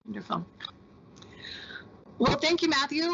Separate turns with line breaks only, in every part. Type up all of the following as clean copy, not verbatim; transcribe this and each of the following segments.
Wonderful. Well, thank you, Matthew.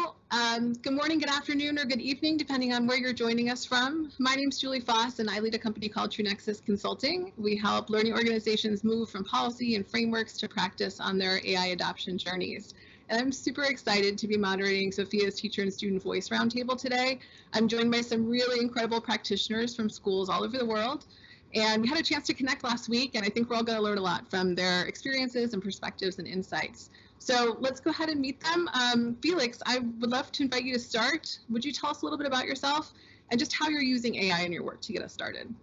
Good morning, good afternoon, or good evening, depending on where you're joining us from. My name is Julie Foss, and I lead a company called True Nexus Consulting. We help learning organizations move from policy and frameworks to practice on their AI adoption journeys. And I'm super excited to be moderating Sophia's Teacher and Student Voice Roundtable today. I'm joined by some really incredible practitioners from schools all over the world. And we had a chance to connect last week, and I think we're all going to learn a lot from their experiences and perspectives and insights. So let's go ahead and meet them. Felix, I would love to invite you to start. Would you tell us a little bit about yourself and just how you're using AI in your work to get us started?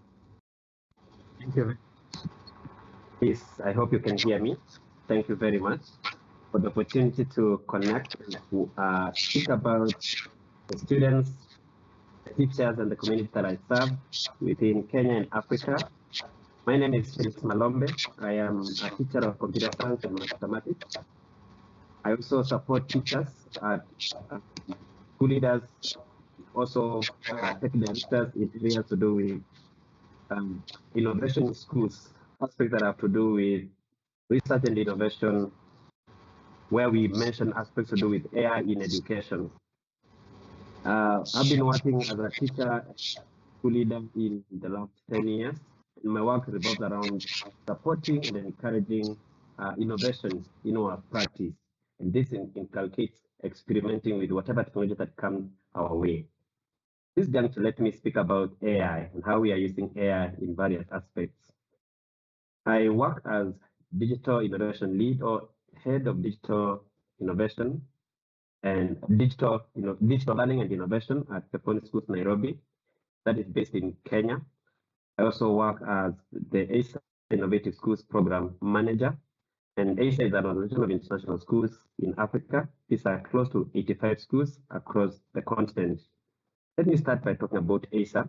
Thank you. Yes, I hope you can hear me. Thank you very much for the opportunity to connect and speak about the students, the teachers, and the community that I serve within Kenya and Africa. My name is Felix Malombe. I am a teacher of computer science and mathematics. I also support teachers, school leaders, also tech directors in areas to do with innovation in schools, aspects that have to do with research and innovation, where we mention aspects to do with AI in education. I've been working as a teacher, school leader in the last 10 years. And my work revolves around supporting and encouraging innovation in our practice. And this inculcates experimenting with whatever technology that comes our way. This is going to let me speak about AI and how we are using AI in various aspects. I work as digital innovation lead or head of digital innovation and digital learning and innovation at Peponi Schools, Nairobi, that is based in Kenya. I also work as the ASA Innovative Schools Program Manager, and ASA is an organization of international schools in Africa. These are close to 85 schools across the continent. Let me start by talking about ASA.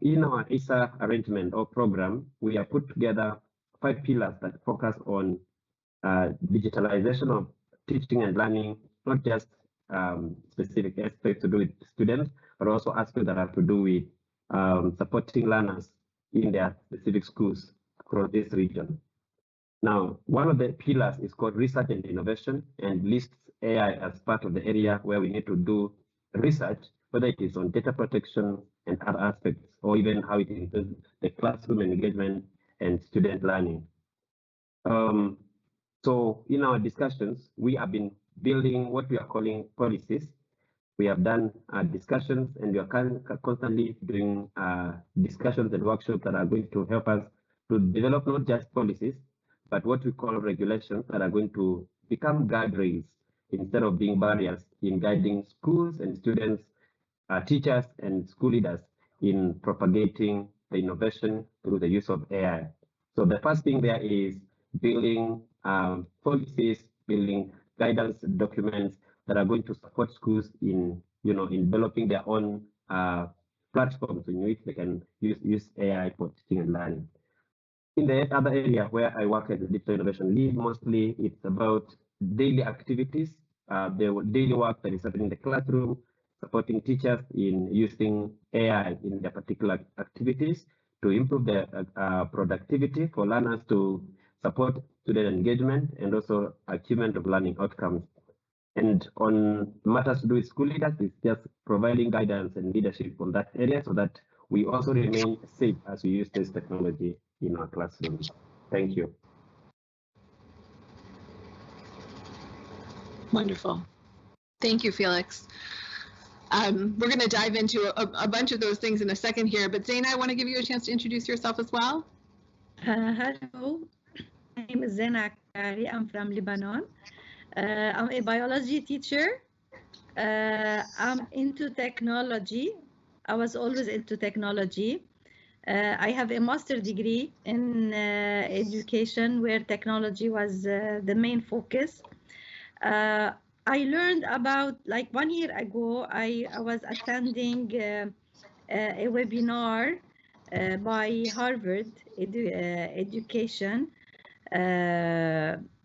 In our ASA arrangement or program, we have put together 5 pillars that focus on digitalization of teaching and learning, not just specific aspects to do with students, but also aspects that have to do with supporting learners in their specific schools across this region. Now, one of the pillars is called research and innovation and lists AI as part of the area where we need to do research, whether it is on data protection and other aspects, or even how it improves the classroom engagement and student learning. So in our discussions, we have been building what we are calling policies. We have done discussions, and we are constantly doing discussions and workshops that are going to help us to develop not just policies, but what we call regulations that are going to become guardrails instead of being barriers in guiding schools and students, teachers and school leaders in propagating the innovation through the use of AI. So the first thing there is building policies, building guidance documents that are going to support schools in developing their own platforms in which they can use AI for teaching and learning. In the other area where I work as a digital innovation lead, mostly it's about daily activities, the daily work that is happening in the classroom, supporting teachers in using AI in their particular activities to improve their productivity for learners, to support student engagement and also achievement of learning outcomes. And on matters to do with school leaders, it's just providing guidance and leadership on that area so that we also remain safe as we use this technology in our classrooms. Thank you.
Wonderful. Thank you, Felix. We're going to dive into a bunch of those things in a second here, but Zaina, I want to give you a chance to introduce yourself as well.
Hello, my name is Zaina Akari. I'm from Lebanon. I'm a biology teacher. I'm into technology. I was always into technology. I have a master's degree in education where technology was the main focus. I learned about, like 1 year ago, I was attending a webinar by Harvard Education,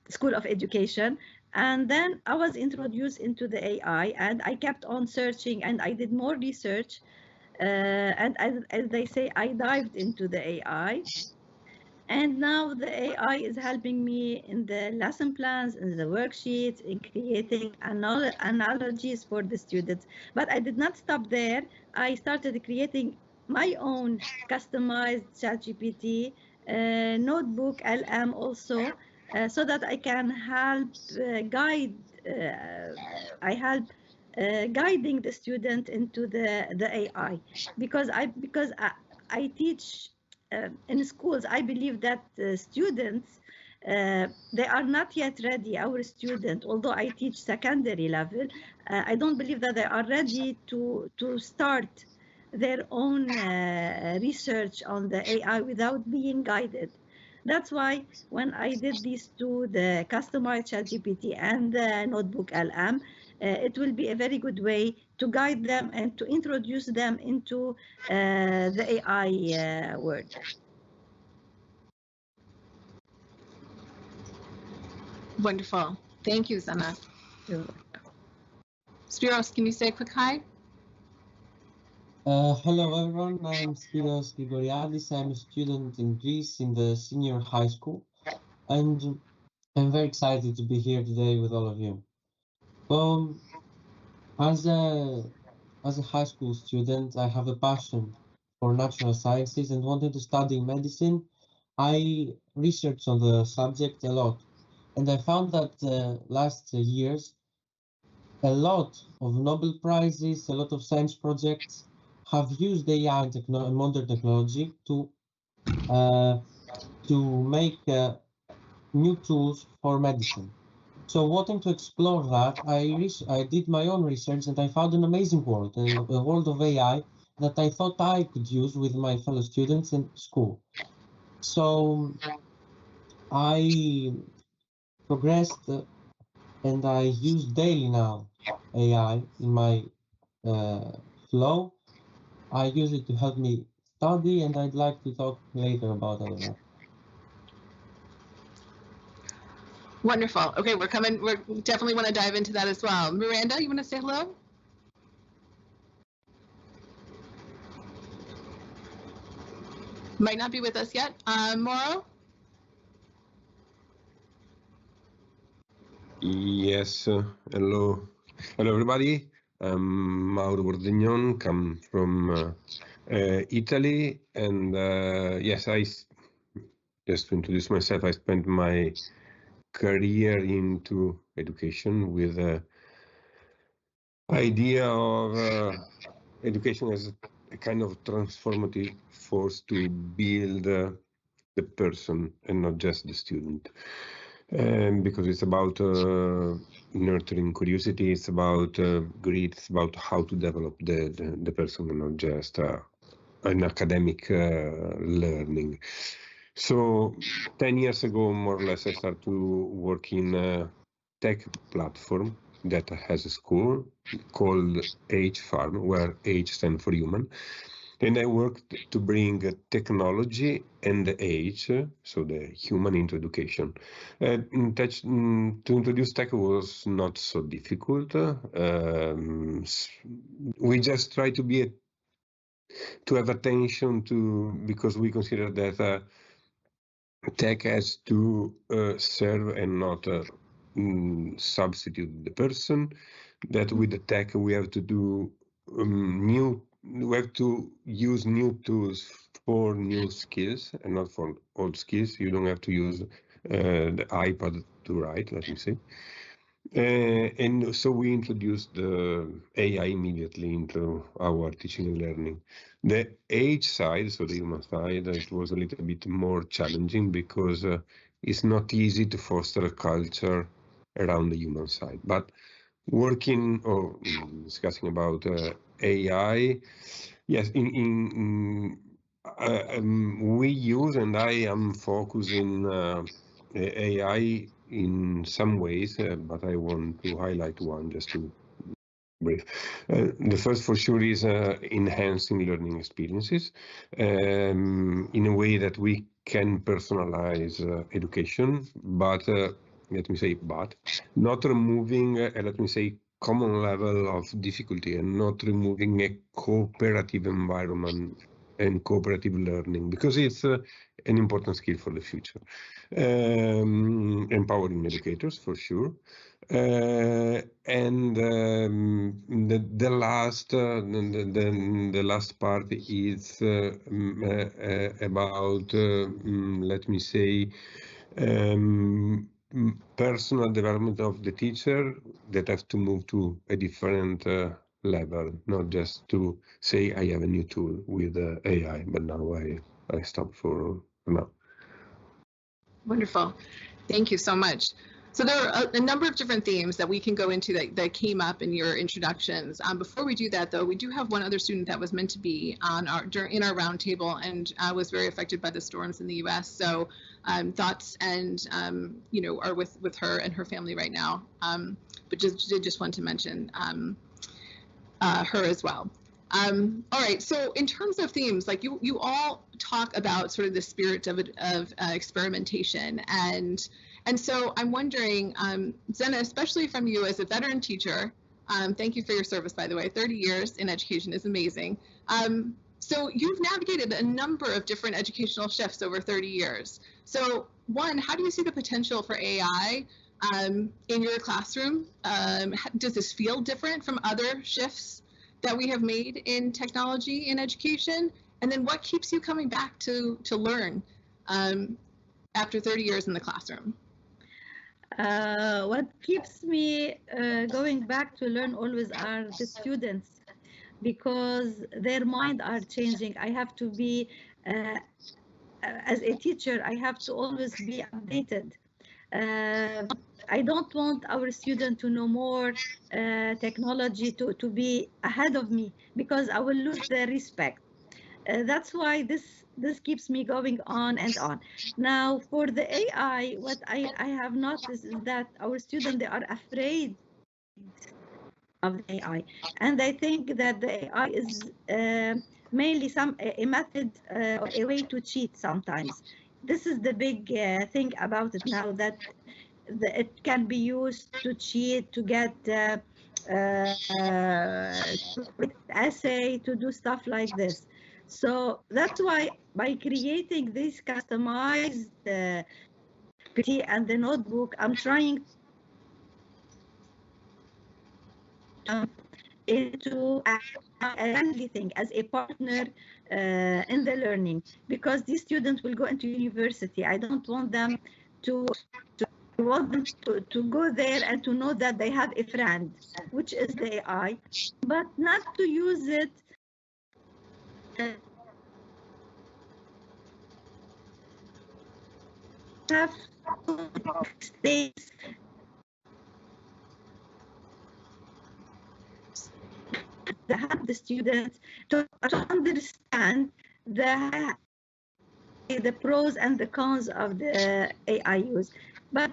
School of Education. And then I was introduced into the AI, and I kept on searching, and I did more research. And as they say, I dived into the AI. And now the AI is helping me in the lesson plans, in the worksheets, in creating analogies for the students. But I did not stop there. I started creating my own customized ChatGPT notebook LM also, so that I can help guide. I help guiding the student into the AI, because I teach in schools. I believe that students, they are not yet ready. Our students, although I teach secondary level, I don't believe that they are ready to start their own research on the AI without being guided. That's why when I did these two, the customized ChatGPT and the notebook LM, it will be a very good way to guide them and to introduce them into the AI world.
Wonderful. Thank you, Zena.
You're welcome.
Spiros, can you say a quick hi?
Hello everyone, I'm Spiros Grigoriadis. I'm a student in Greece in the senior high school, and I'm very excited to be here today with all of you. As a high school student, I have a passion for natural sciences and wanted to study medicine. I researched on the subject a lot, and I found that last years, a lot of Nobel Prizes, a lot of science projects have used AI and modern technology to make new tools for medicine. So, wanting to explore that, I did my own research and I found an amazing world, a world of AI that I thought I could use with my fellow students in school. So, I progressed and I use daily now AI in my flow. I use it to help me study, and I'd like to talk later about all of that.
Wonderful. Okay, we definitely want to dive into that as well. Miranda, you want to say hello? Might not be with us yet. Mauro?
Yes, hello. Hello, everybody. I'm Mauro Bordignon, come from Italy. And yes, just to introduce myself, I spent my career into education with the idea of education as a kind of transformative force to build the person and not just the student. Because it's about nurturing curiosity, it's about grit, it's about how to develop the person and not just an academic learning. So 10 years ago, more or less, I started to work in a tech platform that has a school called H Farm, where H stands for human. And I worked to bring technology and the age, so the human, into education. To introduce tech was not so difficult. We just try to have attention to, because we consider that tech has to serve and not substitute the person. That with the tech we have to do we have to use new tools for new skills and not for old skills. You don't have to use the iPad to write, let me say. And so we introduced the AI immediately into our teaching and learning. The age side, so the human side, it was a little bit more challenging because it's not easy to foster a culture around the human side. But working or discussing about AI, yes, we use, and I am focusing AI in some ways, but I want to highlight one just to brief. The first for sure is enhancing learning experiences in a way that we can personalize education, but let me say, but not removing, let me say, common level of difficulty and not removing a cooperative environment and cooperative learning, because it's an important skill for the future. Empowering educators, for sure. And the last part is about, let me say, personal development of the teacher that has to move to a different level, not just to say I have a new tool with AI, but now I stop for now.
Wonderful. Thank you so much. So there are a number of different themes that we can go into that came up in your introductions. Before we do that, though, we do have one other student that was meant to be on in our roundtable and was very affected by the storms in the U.S. So thoughts and are with her and her family right now. But just want to mention her as well. All right. So in terms of themes, like you all talk about sort of the spirit of experimentation and so I'm wondering, Zena, especially from you as a veteran teacher, thank you for your service, by the way. 30 years in education is amazing. So you've navigated a number of different educational shifts over 30 years. So one, how do you see the potential for AI in your classroom? Does this feel different from other shifts that we have made in technology in education? And then what keeps you coming back to learn after 30 years in the classroom?
What keeps me going back to learn always are the students, because their mind are changing. I have to be, as a teacher, I have to always be updated. I don't want our student to know more technology to be ahead of me, because I will lose their respect. That's why this keeps me going on and on. Now, for the AI, what I have noticed is that our students, they are afraid of the AI, and I think that the AI is mainly a method or a way to cheat sometimes. This is the big thing about it now, that it can be used to cheat, to get essay, to do stuff like this. So that's why by creating this customized PT and the notebook, I'm trying into a friendly thing as a partner in the learning, because these students will go into university. I don't want them to go there and to know that they have a friend, which is the AI, but not to use it have states that help the students to understand the pros and the cons of the AI use. But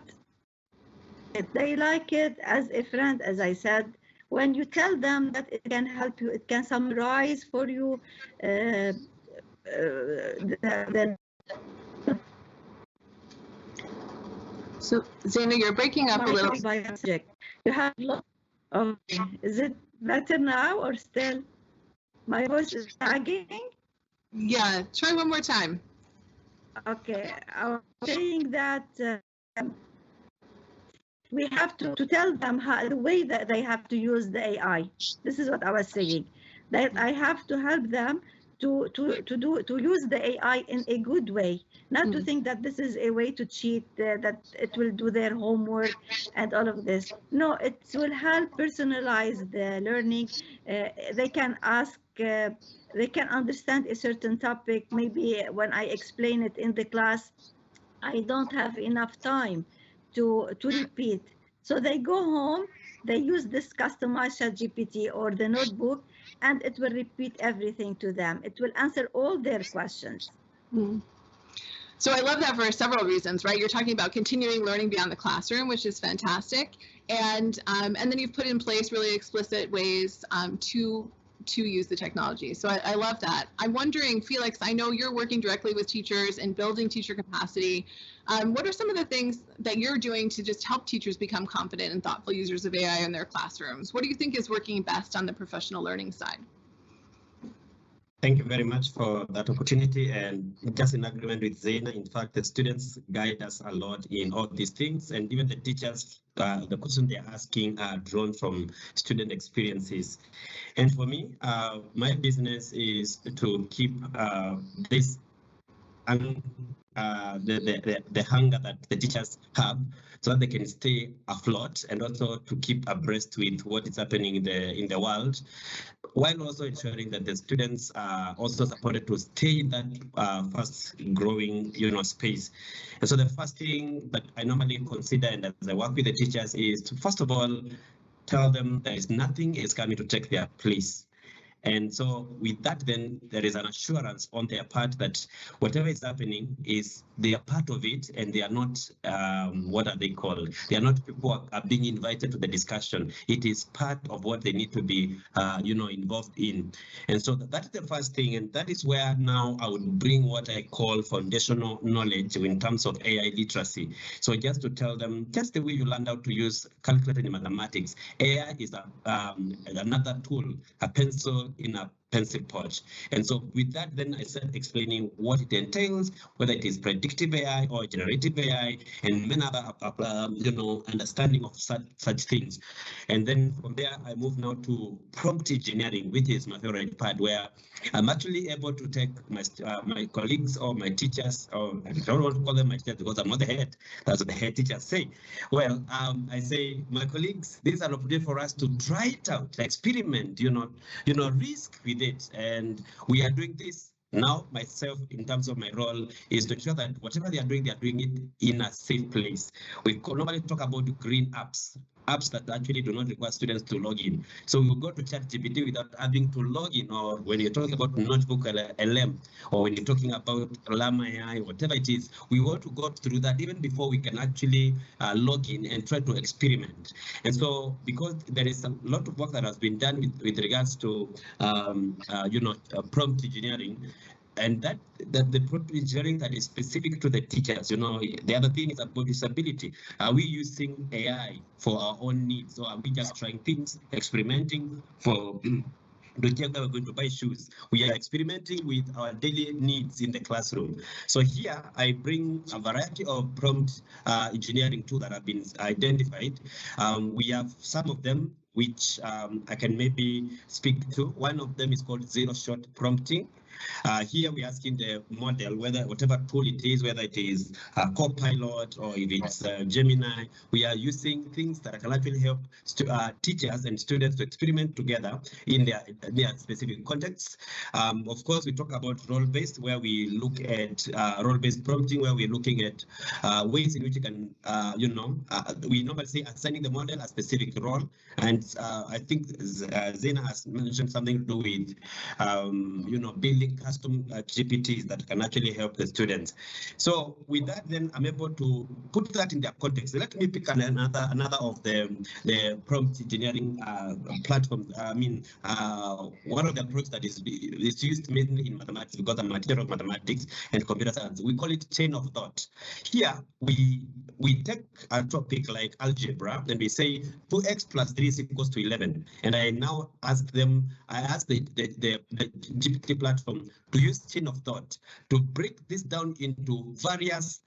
they like it as a friend, as I said. When you tell them that it can help you, it can summarize for you
So Zena, you're breaking up a little.
By subject. You have okay. Is it better now or still? My voice is lagging?
Yeah, try one more time.
Okay, I was saying that we have to tell them the way that they have to use the AI. This is what I was saying. That I have to help them to use the AI in a good way, not to think that this is a way to cheat, that it will do their homework and all of this. No, it will help personalize the learning. They can ask, they can understand a certain topic. Maybe when I explain it in the class, I don't have enough time to repeat. So they go home, they use this customized ChatGPT or the notebook, and it will repeat everything to them. It will answer all their questions.
So I love that for several reasons, right? You're talking about continuing learning beyond the classroom, which is fantastic. And then you've put in place really explicit ways to use the technology. So I love that. I'm wondering, Felix, I know you're working directly with teachers and building teacher capacity. What are some of the things that you're doing to just help teachers become confident and thoughtful users of AI in their classrooms? What do you think is working best on the professional learning side?
Thank you very much for that opportunity, and just in agreement with Zena, in fact, the students guide us a lot in all these things, and even the teachers, the questions they're asking are drawn from student experiences. And for me, my business is to keep this the hunger that the teachers have, so that they can stay afloat and also to keep abreast with what is happening in the world, while also ensuring that the students are also supported to stay in that fast growing space. And so the first thing that I normally consider, and as I work with the teachers, is to first of all tell them there is nothing is coming to take their place. And so with that, then there is an assurance on their part that whatever is happening is they are part of it, and they are not, what are they called? They are not people who are being invited to the discussion. It is part of what they need to be, involved in. And so that's the first thing. And that is where now I would bring what I call foundational knowledge in terms of AI literacy. So just to tell them, just the way you learned how to use calculator in mathematics, AI is another tool, a pencil in a pencil pouch. And so with that, then I started explaining what it entails, whether it is predictive AI or generative AI, and many other, understanding of such things. And then from there, I move now to prompt engineering, which is my favorite part, where I'm actually able to take my colleagues or my teachers, or I don't want to call them my teachers because I'm not the head. That's what the head teachers say. Well, I say, my colleagues, this is an opportunity for us to try it out, experiment, risk with it. And we are doing this now. Myself, in terms of my role, is to ensure that whatever they are doing it in a safe place. We normally talk about green apps that actually do not require students to log in. So we will go to ChatGPT without having to log in, or when you're talking about Notebook LM, or when you're talking about Llama AI, whatever it is, we want to go through that even before we can actually log in and try to experiment. And so because there is a lot of work that has been done with regards to, prompt engineering, and that the prompt engineering that is specific to the teachers. The other thing is about disability. Are we using AI for our own needs, or are we just trying things, experimenting for the year that we're going to buy shoes? We are experimenting with our daily needs in the classroom. So here I bring a variety of prompt engineering tools that have been identified. We have some of them which I can maybe speak to. One of them is called zero-shot prompting. Here we're asking the model, whatever tool it is, whether it is Copilot or if it's Gemini, we are using things that can actually help teachers and students to experiment together in their specific contexts. Of course, we talk about role-based, where we look at role-based prompting, where we're looking at ways in which you can, we normally say assigning the model a specific role. And I think Zena has mentioned something to do with, building custom GPTs that can actually help the students. So with that, then I'm able to put that in their context. Let me pick another of the prompt engineering platforms. One of the approaches that is used mainly in mathematics, because I'm a teacher of mathematics and computer science. We call it chain of thought. Here we take a topic like algebra and we say 2x plus 3 is equals to 11. And I now ask the GPT platform to use chain of thought to break this down into various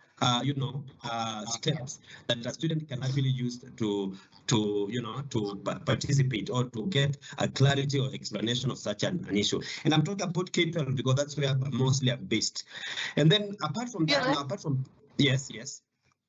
steps that a student can actually use to participate or to get a clarity or explanation of such an issue. And I'm talking about K-12 because that's where mostly I'm based. And then apart from that, yes.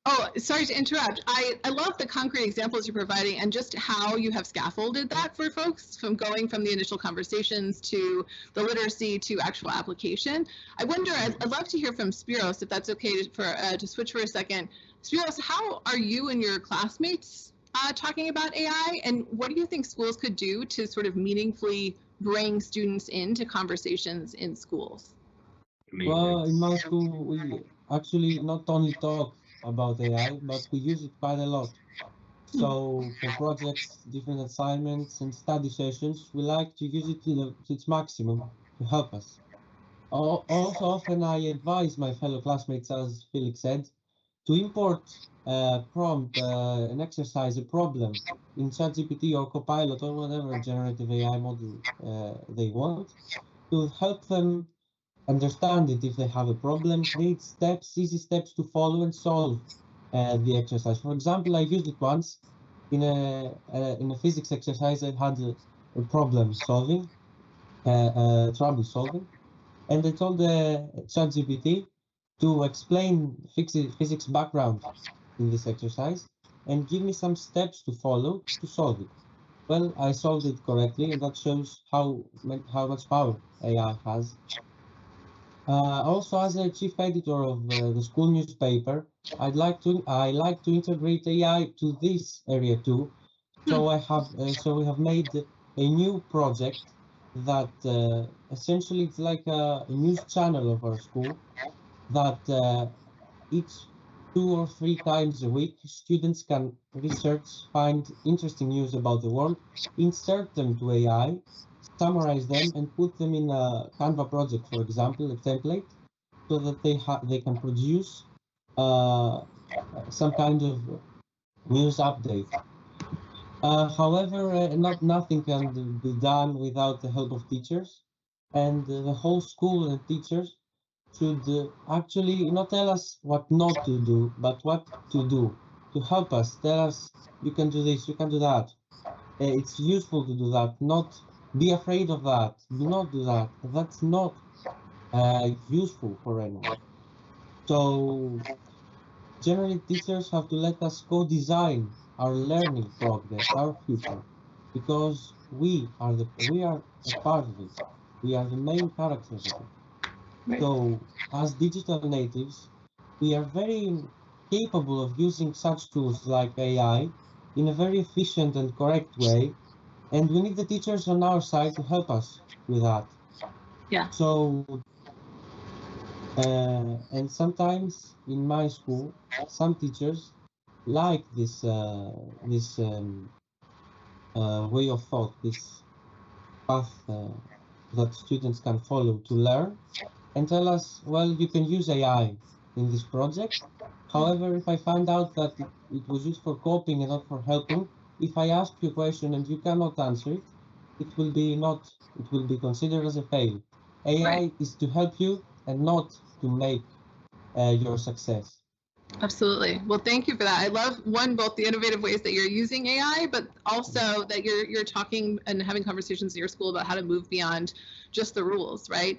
Oh, sorry to interrupt. I love the concrete examples you're providing and just how you have scaffolded that for folks, from going from the initial conversations to the literacy to actual application. I wonder, I'd love to hear from Spiros, if that's okay to switch for a second. Spiros, how are you and your classmates talking about AI, and what do you think schools could do to sort of meaningfully bring students into conversations in schools?
Well, in my school, we actually not only talk about AI, but we use it quite a lot. So for projects, different assignments, and study sessions, we like to use it to its maximum to help us. Also, often I advise my fellow classmates, as Felix said, to import a prompt, an exercise, a problem in ChatGPT or Copilot or whatever generative AI model they want, to help them understand it if they have a problem, create steps, easy steps to follow and solve the exercise. For example, I used it once in a physics exercise. I had a problem solving, trouble solving, and I told the ChatGPT to explain physics background in this exercise and give me some steps to follow to solve it. Well, I solved it correctly, and that shows how much power AI has. Also, as a chief editor of the school newspaper, I like to integrate AI to this area too. So we have made a new project that essentially it's like a news channel of our school that each 2 or 3 times a week students can research, find interesting news about the world, insert them to AI, summarize them, and put them in a Canva project, for example, a template, so that they can produce some kind of news update. However, nothing can be done without the help of teachers, and the whole school and teachers should actually not tell us what not to do, but what to do, to help us, tell us, you can do this, you can do that. It's useful to do that, not be afraid of that, do not do that. That's not useful for anyone. So generally, teachers have to let us co-design our learning progress, our future, because we are a part of it. We are the main characters of it.
Right.
So, as digital natives, we are very capable of using such tools like AI in a very efficient and correct way, and we need the teachers on our side to help us with that.
Yeah.
So, and sometimes in my school, some teachers like this way of thought, this path that students can follow to learn, and tell us, well, you can use AI in this project. However, if I find out that it was used for copying and not for helping, if I ask you a question and you cannot answer it, it will be considered as a fail. AI
Right.
is to help you and not to make your success.
Absolutely. Well, thank you for that. I love both the innovative ways that you're using AI, but also that you're talking and having conversations in your school about how to move beyond just the rules, right?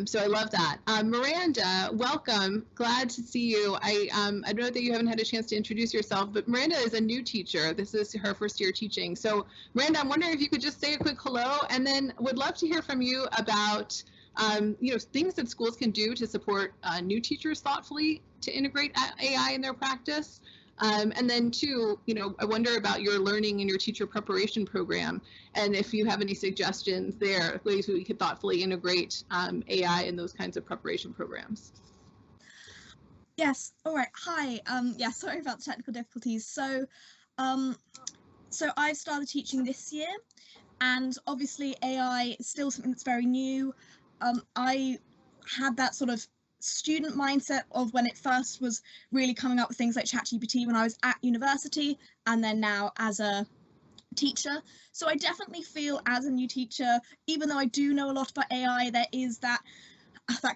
So I love that. Miranda, welcome. Glad to see you. I know that you haven't had a chance to introduce yourself, but Miranda is a new teacher. This is her first year teaching. So Miranda, I'm wondering if you could just say a quick hello, and then would love to hear from you about things that schools can do to support new teachers thoughtfully to integrate AI in their practice. And then two, I wonder about your learning and your teacher preparation program, and if you have any suggestions there, ways we could thoughtfully integrate AI in those kinds of preparation programs.
Yes. All right. Hi. Yeah. Sorry about the technical difficulties. So I've started teaching this year, and obviously AI is still something that's very new. I had that sort of student mindset of when it first was really coming up with things like ChatGPT when I was at university, and then now as a teacher. So I definitely feel as a new teacher, even though I do know a lot about AI, there is that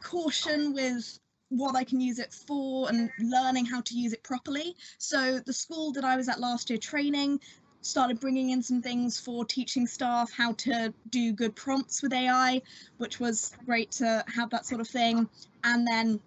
caution with what I can use it for and learning how to use it properly. So the school that I was at last year training started bringing in some things for teaching staff how to do good prompts with AI, which was great to have that sort of thing. And then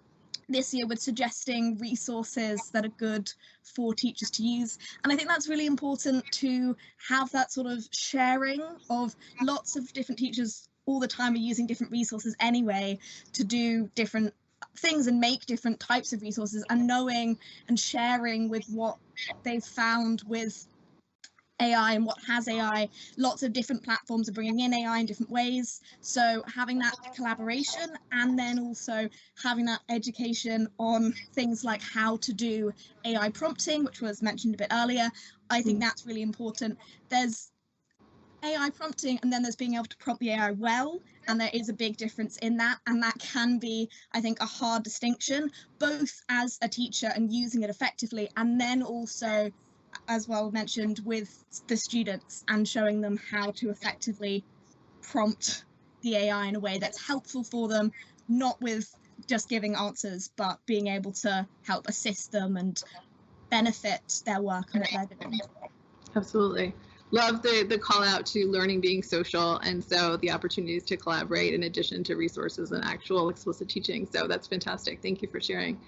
this year with suggesting resources that are good for teachers to use. And I think that's really important to have that sort of sharing of lots of different teachers all the time are using different resources anyway to do different things and make different types of resources, and knowing and sharing with what they've found with AI and what has AI. Lots of different platforms are bringing in AI in different ways. So having that collaboration, and then also having that education on things like how to do AI prompting, which was mentioned a bit earlier, I think that's really important. There's AI prompting, and then there's being able to prompt the AI well, and there is a big difference in that, and that can be, I think, a hard distinction, both as a teacher and using it effectively, and then also, as well mentioned, with the students and showing them how to effectively prompt the AI in a way that's helpful for them, not with just giving answers, but being able to help assist them and benefit their work and what they're doing.
Absolutely. Love the call out to learning being social, and so the opportunities to collaborate in addition to resources and actual explicit teaching. So that's fantastic. Thank you for sharing.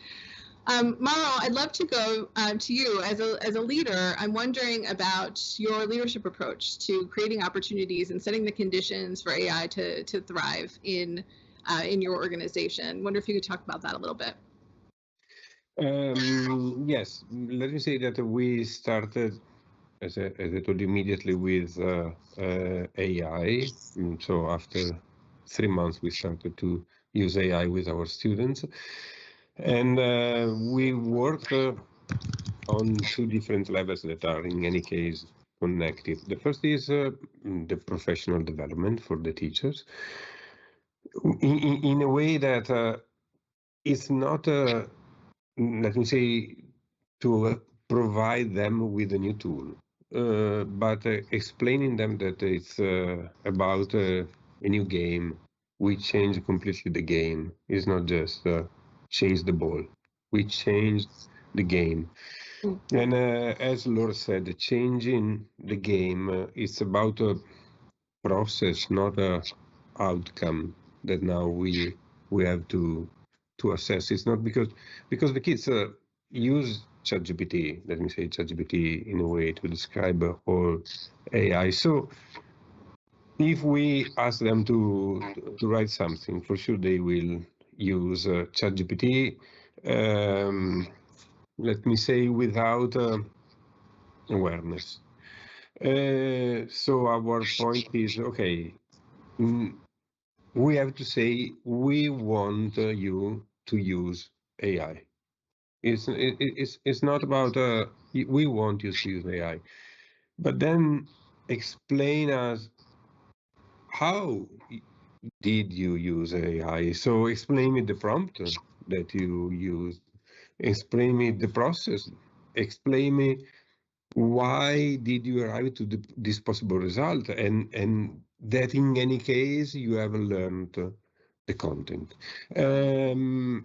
Maro, I'd love to go to you as a leader. I'm wondering about your leadership approach to creating opportunities and setting the conditions for AI to thrive in your organization. Wonder if you could talk about that a little bit.
Yes, let me say that we started, as I told you, immediately with AI. So after 3 months, we started to use AI with our students. And we work on 2 different levels that are, in any case, connected. The first is the professional development for the teachers, in a way that it's not, let me say, to provide them with a new tool, but explaining them that it's about a new game. We change completely the game. It's not just change the ball. We change the game. And as Laura said, changing the game is about a process, not a outcome that now we have to assess. It's not because the kids use ChatGPT. Let me say ChatGPT in a way to describe all AI. So if we ask them to write something, for sure they will use ChatGPT. Let me say without awareness. So our point is, okay, we have to say we want you to use AI. It's not about we want you to use AI, but then explain us how did you use AI. So explain me the prompt that you used. Explain me the process. Explain me why did you arrive to this possible result, and that in any case you have learned the content. And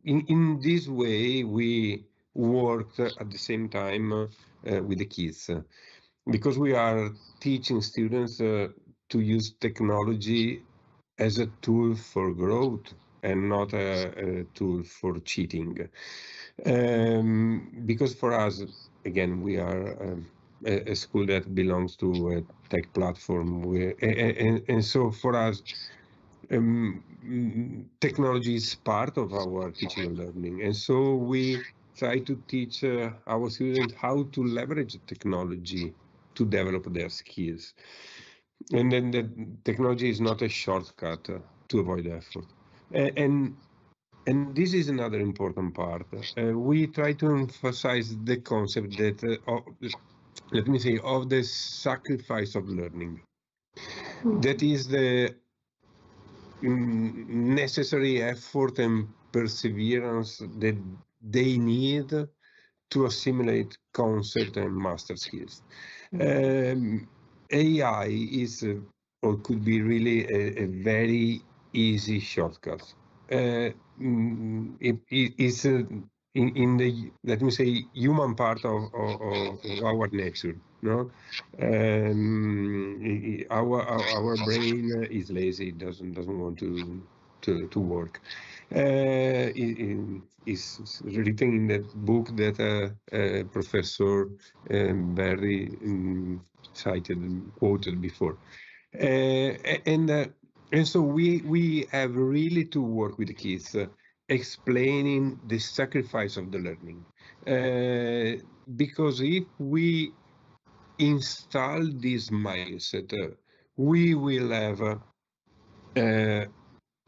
in this way we worked at the same time with the kids, because we are teaching students to use technology as a tool for growth and not a tool for cheating. Because for us, again, we are a school that belongs to a tech platform, and so for us, technology is part of our teaching and learning, and so we try to teach our students how to leverage technology to develop their skills. And then the technology is not a shortcut to avoid effort. And this is another important part. We try to emphasize the concept that, let me say, of the sacrifice of learning. That is the necessary effort and perseverance that they need to assimilate concept and master skills. AI is, or could be really a very easy shortcut. It is in the, let me say, human part of our nature. No, our brain is lazy. It doesn't want to work. Is written in that book that Professor Barry cited and quoted before, and so we have really to work with the kids, explaining the sacrifice of the learning, because if we install this mindset, we will have a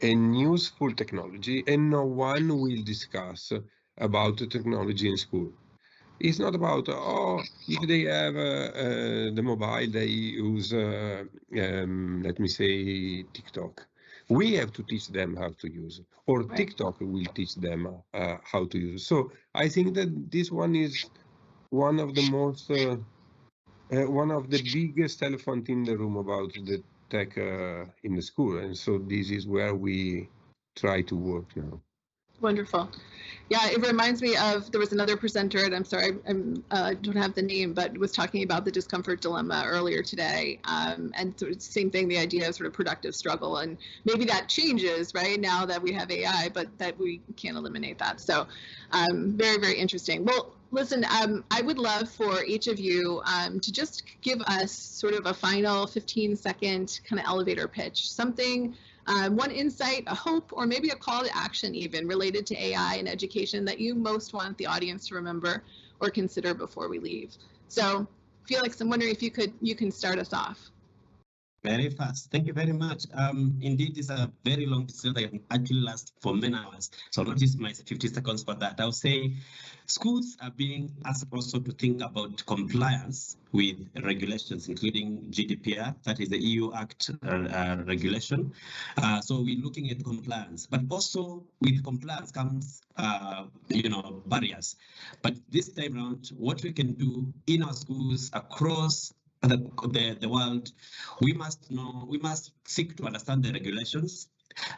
useful technology, and no one will discuss about the technology in school. It's not about, if they have the mobile, they use, let me say, TikTok. We have to teach them how to use it, or right. TikTok will teach them how to use it. So I think that this one is one of the most, one of the biggest elephant in the room about the tech in the school, and so this is where we try to work now.
Wonderful. Yeah, it reminds me of, there was another presenter, and I'm sorry, I don't have the name, but was talking about the discomfort dilemma earlier today. And sort of same thing, the idea of sort of productive struggle. And maybe that changes, right, now that we have AI, but that we can't eliminate that. So very, very interesting. Well, listen, I would love for each of you to just give us sort of a final 15-second kind of elevator pitch, something, one insight, a hope, or maybe a call to action even related to AI and education that you most want the audience to remember or consider before we leave. So Felix, I'm wondering if you can start us off.
Very fast. Thank you very much. Indeed, it's a very long discussion that can actually last for many hours. So I'll not use my 50 seconds for that. I'll say schools are being asked also to think about compliance with regulations, including GDPR, that is the EU Act regulation. So we're looking at compliance, but also with compliance comes, barriers. But this time around, what we can do in our schools across the world, we must seek to understand the regulations,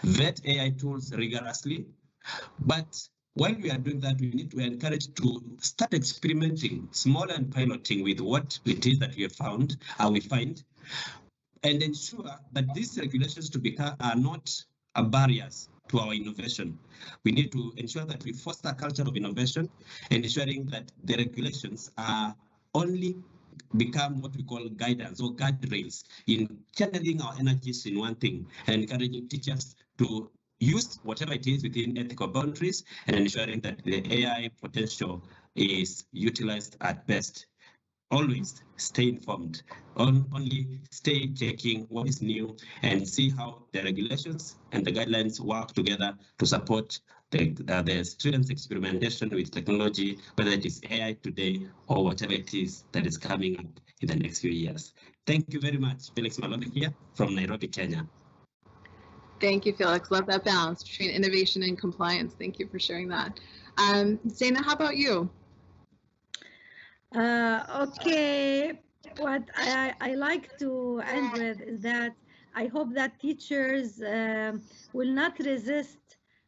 vet AI tools rigorously. But while we are doing that, we need to encourage to start experimenting, small and piloting with what it is that we find, and ensure that these regulations are not barriers to our innovation. We need to ensure that we foster a culture of innovation, and ensuring that the regulations are only become what we call guidance or guardrails in channeling our energies in one thing, and encouraging teachers to use whatever it is within ethical boundaries, and ensuring that the AI potential is utilized at best. Always stay informed, only stay checking what is new, and see how the regulations and the guidelines work together to support the students' experimentation with technology, whether it is AI today or whatever it is that is coming up in the next few years. Thank you very much. Felix Malonde here from Nairobi, Kenya.
Thank you, Felix. Love that balance between innovation and compliance. Thank you for sharing that. Zaina, how about you?
Okay, what I like to end with is that I hope that teachers will not resist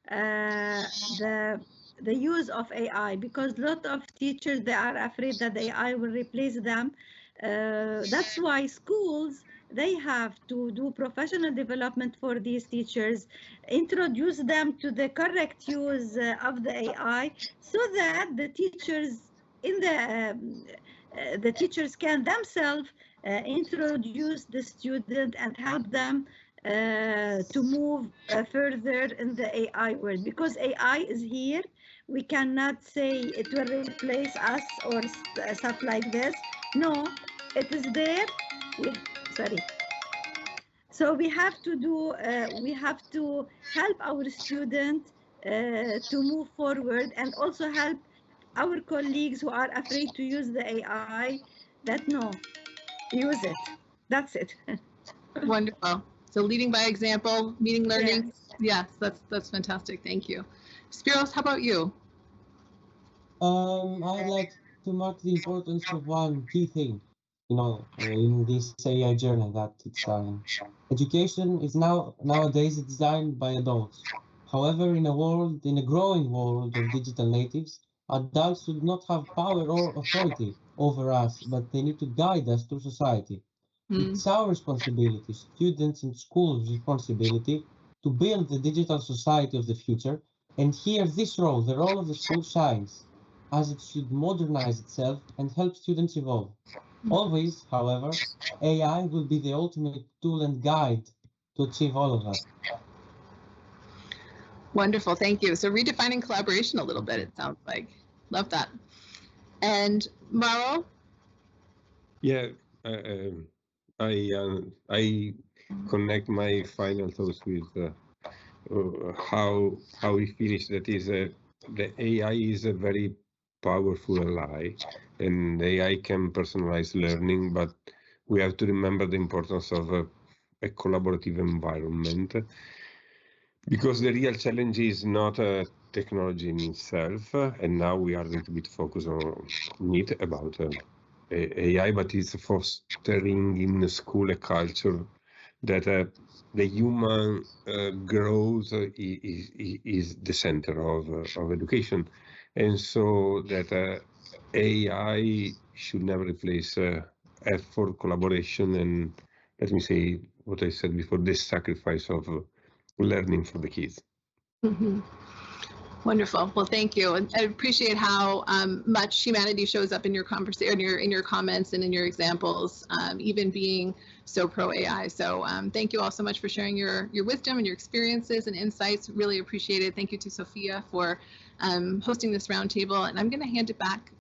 the use of AI, because a lot of teachers, they are afraid that the AI will replace them. That's why schools, they have to do professional development for these teachers, introduce them to the correct use of the AI, so that the teachers the teachers can themselves introduce the student and help them to move further in the AI world, because AI is here. We cannot say it will replace us or stuff like this. No, it is there. So we have to do, we have to help our students to move forward, and also help our colleagues who are afraid to use the AI, that no, use it. That's it.
Wonderful. So leading by example, meeting learning. Yes, that's fantastic. Thank you. Spiros, how about you?
I'd like to mark the importance of one key thing, in this AI journey, that it's education is nowadays designed by adults. However, in a growing world of digital natives, adults should not have power or authority over us, but they need to guide us through society. It's our responsibility, students and schools' responsibility, to build the digital society of the future. And here, the role of the school shines, as it should modernize itself and help students evolve. Always, however, AI will be the ultimate tool and guide to achieve all of that.
Wonderful, thank you. So redefining collaboration a little bit, it sounds like. Love that. And Mauro?
Yeah, I connect my final thoughts with how we finish. That is, the AI is a very powerful ally, and AI can personalize learning, but we have to remember the importance of a collaborative environment, because the real challenge is not technology in itself, and now we are a little bit focused on it about AI, but it's fostering in the school a culture that the human growth is the center of education, and so that AI should never replace effort, collaboration, and let me say what I said before, the sacrifice of learning for the kids.
Mm-hmm. Wonderful. Well, thank you. And I appreciate how much humanity shows up in your conversation, in your comments, and in your examples, even being so pro AI. So thank you all so much for sharing your wisdom and your experiences and insights. Really appreciate it. Thank you to Sophia for hosting this roundtable. And I'm going to hand it back